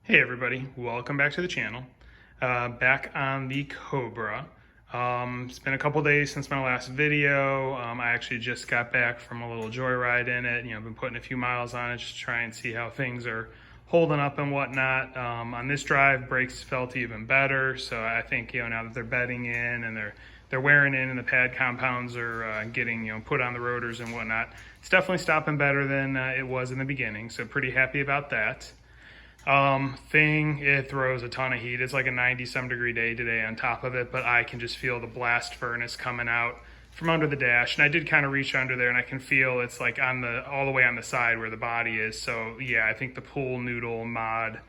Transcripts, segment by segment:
Hey everybody, welcome back to the channel. Back on the Cobra. It's been a couple days since my last video. I actually just got back from a little joyride in it. I've been putting a few miles on it just to try and see how things are holding up and whatnot. On this drive, brakes felt even better. So I think, now that they're bedding in and they're wearing in and the pad compounds are getting, put on the rotors and whatnot, it's definitely stopping better than it was in the beginning. So pretty happy about that. It throws a ton of heat. It's like a 90-some degree day today on top of it, but I can just feel the blast furnace coming out from under the dash. And I did kind of reach under there and I can feel it's like all the way on the side where the body is. So yeah, I think the pool noodle mod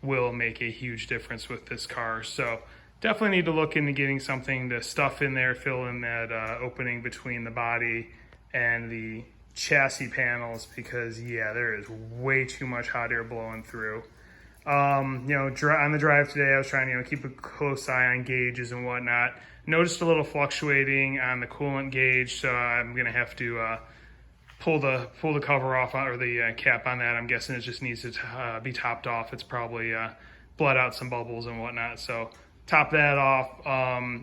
will make a huge difference with this car. So definitely need to look into getting something to stuff in there, fill in that opening between the body and the chassis panels, because yeah, there is way too much hot air blowing through. On the drive today, I was trying to keep a close eye on gauges and whatnot. Noticed a little fluctuating on the coolant gauge, so I'm gonna have to pull the cover off or the cap on that. I'm guessing it just needs to be topped off. It's probably bled out some bubbles and whatnot, so top that off.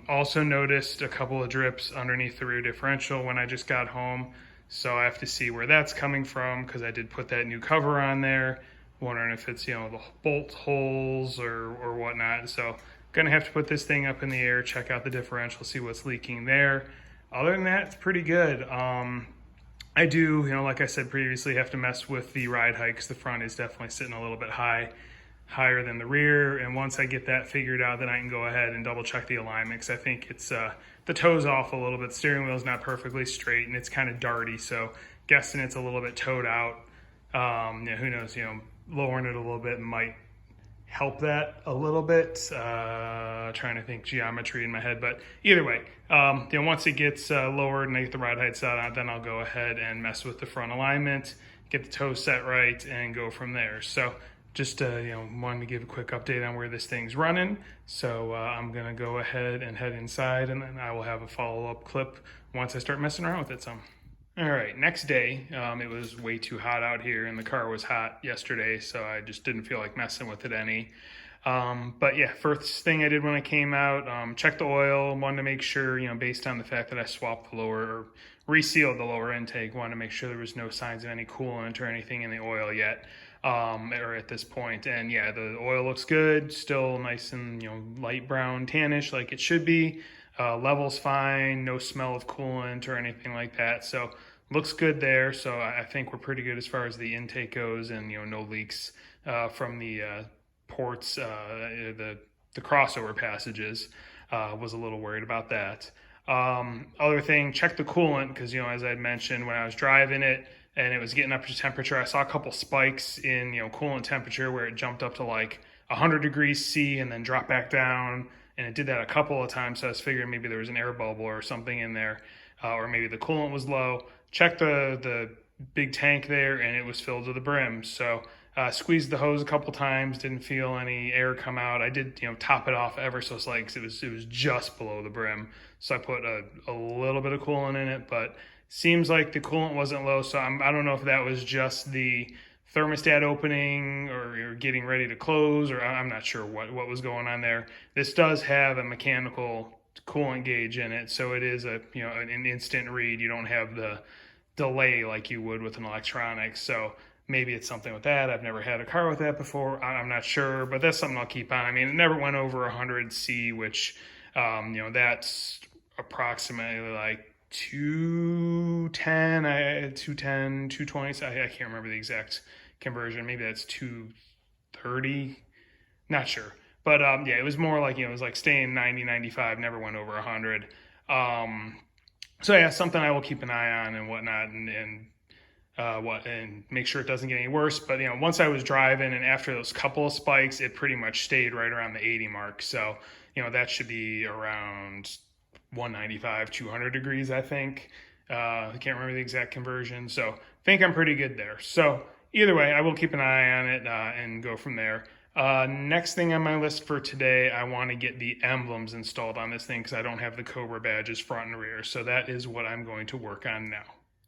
Also noticed a couple of drips underneath the rear differential when I just got home, so I have to see where that's coming from because I did put that new cover on there. Wondering if it's, the bolt holes or whatnot. So gonna have to put this thing up in the air, check out the differential, see what's leaking there. Other than that, it's pretty good. I do, like I said previously, have to mess with the ride height because the front is definitely sitting a little bit higher than the rear. And once I get that figured out, then I can go ahead and double check the alignment because I think it's the toe's off a little bit. Steering wheel's not perfectly straight and it's kind of darty. So guessing it's a little bit toed out. Who knows, lowering it a little bit might help that a little bit. Trying to think geometry in my head, but either way, once it gets lowered and I get the ride height set on, then I'll go ahead and mess with the front alignment, get the toe set right, and go from there. So just wanted to give a quick update on where this thing's running. So I'm gonna go ahead and head inside, and then I will have a follow-up clip once I start messing around with it some. All right, next day, it was way too hot out here and the car was hot yesterday, so I just didn't feel like messing with it any. But yeah, first thing I did when I came out, checked the oil, wanted to make sure, based on the fact that I swapped the lower, or resealed the lower intake, wanted to make sure there was no signs of any coolant or anything in the oil yet, or at this point. And yeah, the oil looks good, still nice and, light brown tannish like it should be. Level's fine, no smell of coolant or anything like that. So looks good there. So I think we're pretty good as far as the intake goes, and no leaks from the ports, the crossover passages. Was a little worried about that. Other thing, check the coolant because as I had mentioned when I was driving it and it was getting up to temperature, I saw a couple spikes in coolant temperature where it jumped up to like 100 degrees C and then dropped back down. And it did that a couple of times, so I was figuring maybe there was an air bubble or something in there, or maybe the coolant was low. Checked the big tank there, and it was filled to the brim. So squeezed the hose a couple times, didn't feel any air come out. I did, top it off ever so slightly because it was just below the brim. So I put a little bit of coolant in it, but seems like the coolant wasn't low. So I don't know if that was just the thermostat opening or getting ready to close, or I'm not sure what was going on there. This does have a mechanical coolant gauge in it, so it is an instant read. You don't have the delay like you would with an electronic. So maybe it's something with that. I've never had a car with that before. I'm not sure, but that's something I'll keep on. I mean, it never went over 100 C, which that's approximately like 220. So I can't remember the exact conversion. Maybe that's 230, not sure. But yeah, it was more like, it was like staying 90, 95, never went over 100. So yeah, something I will keep an eye on and whatnot, and make sure it doesn't get any worse. But once I was driving and after those couple of spikes, it pretty much stayed right around the 80 mark. So that should be around 195, 200 degrees, I think. I can't remember the exact conversion, so I think I'm pretty good there. So either way, I will keep an eye on it and go from there. Next thing on my list for today, I want to get the emblems installed on this thing because I don't have the Cobra badges front and rear. So that is what I'm going to work on now.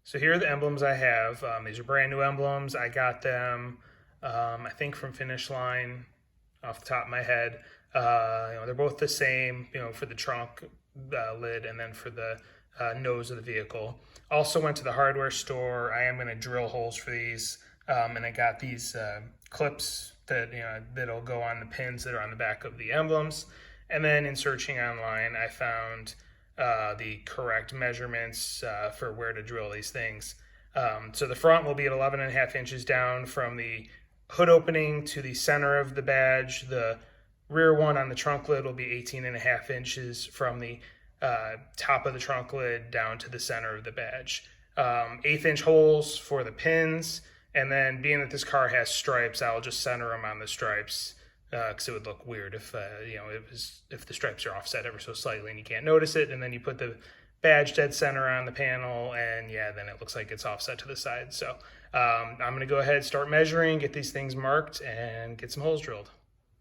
So here are the emblems I have. These are brand new emblems. I got them, I think from Finish Line off the top of my head. They're both the same, for the trunk lid and then for the nose of the vehicle. Also went to the hardware store. I am going to drill holes for these, and I got these clips that that'll go on the pins that are on the back of the emblems. And then in searching online, I found the correct measurements for where to drill these things. So the front will be at 11.5 inches down from the hood opening to the center of the badge. The rear one on the trunk lid will be 18.5 inches from the top of the trunk lid down to the center of the badge. 1/8 inch holes for the pins, and then being that this car has stripes, I'll just center them on the stripes because it would look weird if the stripes are offset ever so slightly and you can't notice it. And then you put the badge dead center on the panel, and then it looks like it's offset to the side. So I'm going to go ahead, start measuring, get these things marked, and get some holes drilled.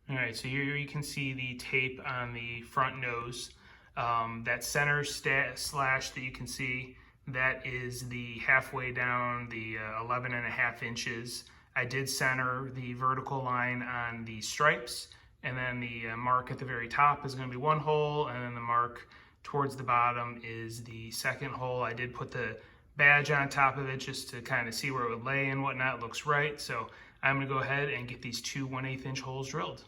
All right, so here you can see the tape on the front nose. That center slash that you can see, that is the halfway down, the 11.5 inches. I did center the vertical line on the stripes, and then the mark at the very top is going to be one hole, and then the mark towards the bottom is the second hole. I did put the badge on top of it just to kind of see where it would lay and whatnot. It looks right, so I'm going to go ahead and get these two 1/8 inch holes drilled.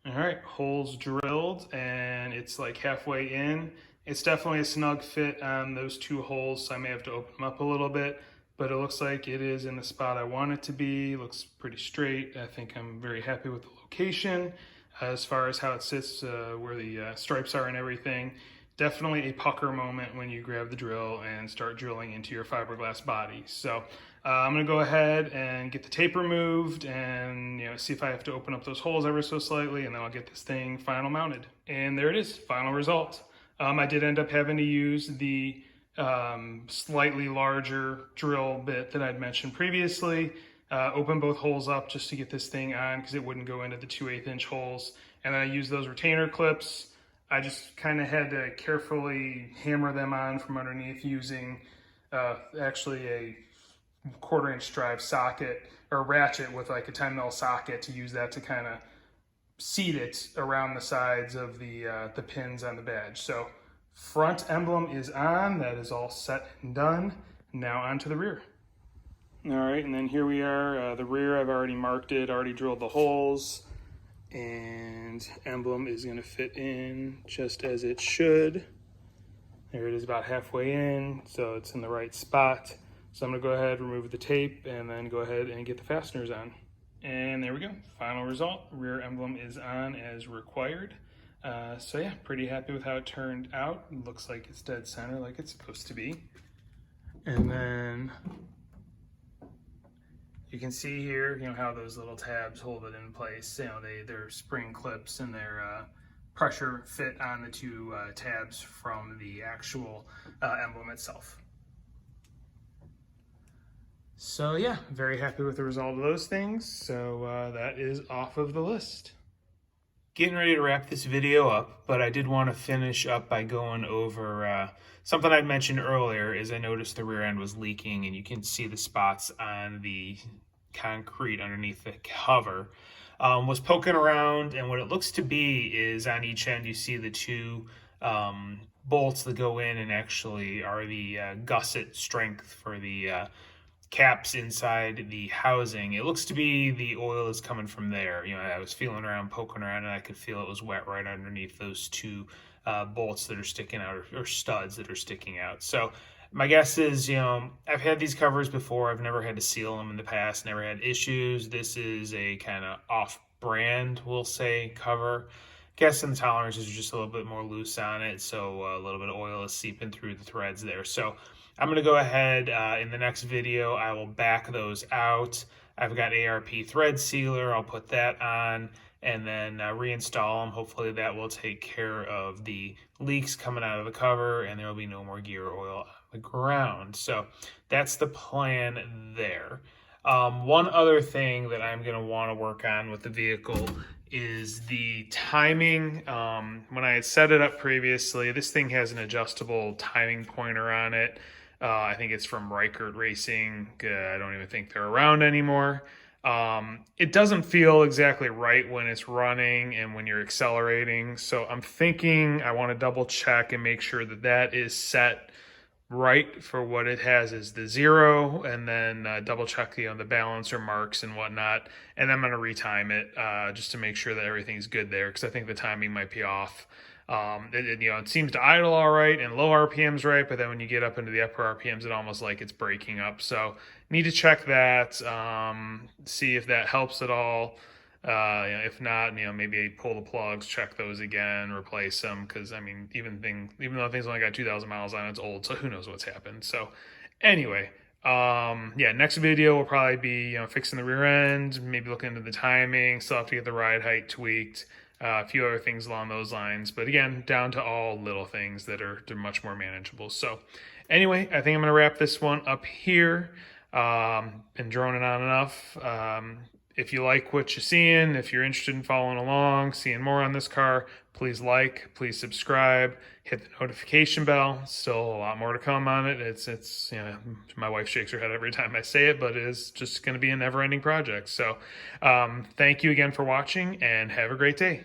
All right, holes drilled, and it's like halfway in. It's definitely a snug fit on those two holes, so I may have to open them up a little bit, but it looks like it is in the spot I want it to be. It looks pretty straight. I think I'm very happy with the location as far as how it sits, where the stripes are and everything. Definitely a pucker moment when you grab the drill and start drilling into your fiberglass body. So I'm going to go ahead and get the tape removed and see if I have to open up those holes ever so slightly, and then I'll get this thing final mounted. And there it is, final result. I did end up having to use the slightly larger drill bit that I'd mentioned previously. Open both holes up just to get this thing on because it wouldn't go into the 2/8 inch holes. And then I used those retainer clips. I just kind of had to carefully hammer them on from underneath using actually a 1/4 inch drive socket or ratchet with like a 10 mil socket to use that to kind of seat it around the sides of the pins on the badge. So front emblem is on. That is all set and done. Now on to the rear. All right, and then here we are. The rear, I've already marked it, already drilled the holes, and emblem is going to fit in just as it should. There it is, about halfway in, so it's in the right spot. So I'm going to go ahead, remove the tape, and then go ahead and get the fasteners on. And there we go, final result. Rear emblem is on as required. So yeah, pretty happy with how it turned out. It looks like it's dead center like it's supposed to be. And then you can see here, how those little tabs hold it in place. They're spring clips, and they're pressure fit on the two tabs from the actual emblem itself. So yeah, very happy with the result of those things. So that is off of the list. Getting ready to wrap this video up, but I did want to finish up by going over something I mentioned earlier. Is I noticed the rear end was leaking, and you can see the spots on the concrete underneath the cover. Was poking around, and what it looks to be is on each end you see the two bolts that go in and actually are the gusset strength for the caps inside the housing. It looks to be the oil is coming from there. I was feeling around, poking around, and I could feel it was wet right underneath those two bolts that are sticking out, or studs that are sticking out. So my guess is, I've had these covers before. I've never had to seal them in the past, never had issues. This is a kind of off-brand, we'll say, cover. Guessing the tolerances are just a little bit more loose on it, so a little bit of oil is seeping through the threads there. So I'm going to go ahead, in the next video, I will back those out. I've got ARP thread sealer. I'll put that on and then reinstall them. Hopefully that will take care of the leaks coming out of the cover, and there will be no more gear oil on the ground. So that's the plan there. One other thing that I'm going to want to work on with the vehicle is the timing. When I had set it up previously, this thing has an adjustable timing pointer on it. I think it's from Reichert Racing. I don't even think they're around anymore. It doesn't feel exactly right when it's running and when you're accelerating. So I'm thinking I want to double check and make sure that that is set right for what it has is the 0, and then double check the balancer marks and whatnot, and I'm going to retime it just to make sure that everything's good there, because I think the timing might be off. It seems to idle all right and low RPMs right, but then when you get up into the upper RPMs, it almost like it's breaking up. So need to check that, see if that helps at all. If not, maybe pull the plugs, check those again, replace them, because I mean, even though things only got 2,000 miles on it, it's old, so who knows what's happened. So anyway, yeah, next video will probably be fixing the rear end, maybe looking into the timing, still have to get the ride height tweaked, a few other things along those lines, but again, down to all little things that are much more manageable. So anyway, I think I'm gonna wrap this one up here. Been droning on enough. If you like what you're seeing, if you're interested in following along, seeing more on this car, please like, please subscribe, hit the notification bell. Still a lot more to come on it. It's my wife shakes her head every time I say it, but it is just going to be a never-ending project. So thank you again for watching, and have a great day.